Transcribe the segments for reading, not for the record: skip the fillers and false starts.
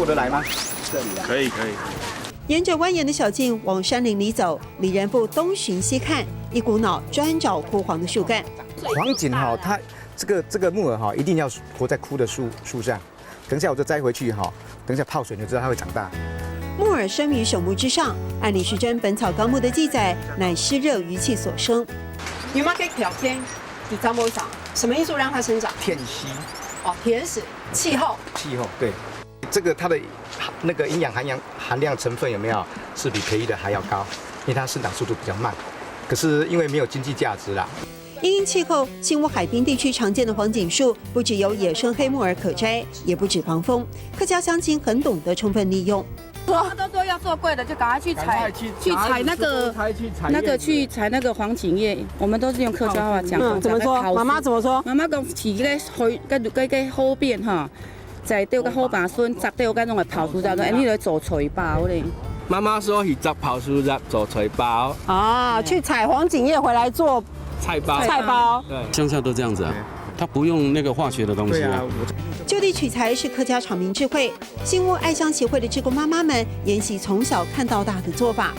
过得来吗？可以。沿着蜿蜒的小径往山林里走，李仁富东寻西看，一股脑专找枯黄的树干。黄锦哈，它这个木耳哈，一定要活在枯的树上。等一下我就摘回去哈，等一下泡水你就知道它会长大。木耳生于朽木之上，按李时珍《本草纲目》的记载，乃湿热余气所生。有没有给条件？你张波长，什么因素让它生长？天息哦，甜食、气候。气候对，这个它的那个营养含量成分有没有是比培育的还要高？因为它生长速度比较慢，可是因为没有经济价值啦。因气候，新屋海滨地区常见的黄锦树，不只有野生黑木耳可摘，也不止防风。客家乡亲很懂得充分利用。他都说要做贵的，就赶快去采那个黄锦叶。我们都是用客家话讲。怎么说？妈妈怎么说？妈妈讲起个好变哈，在钓个好把笋，摘钓个种个泡出来，你来做菜包嘞。妈妈说去摘泡树叶做菜包。啊，去采黄锦叶回来做菜包。对，乡下都这样子啊，他不用那个化学的东西啊。就地取材是客家长民智慧，新屋爱乡协会的志工妈妈们沿袭从小看到大的做法，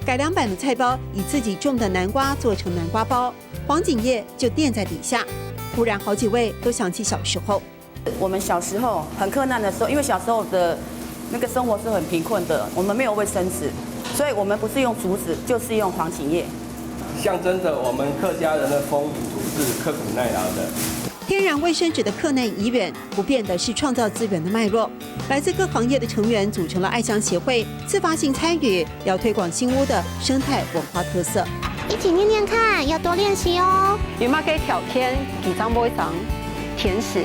改良版的菜包以自己种的南瓜做成南瓜包，黄锦叶就垫在底下。忽然好几位都想起小时候，我们小时候很困难的时候，因为小时候的那个生活是很贫困的，我们没有卫生纸，所以我们不是用竹子，就是用黄锦叶，象征着我们客家人的风土是刻苦耐劳的。天然卫生纸的克难已远，不变的是创造资源的脉络。来自各行业的成员组成了爱乡协会，自发性参与，要推广新屋的生态文化特色。一起念念看，要多练习哦。有没有给条件？几张杯上甜食？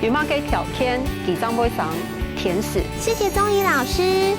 有没有给条件？几张杯上甜食？谢谢宗仪老师。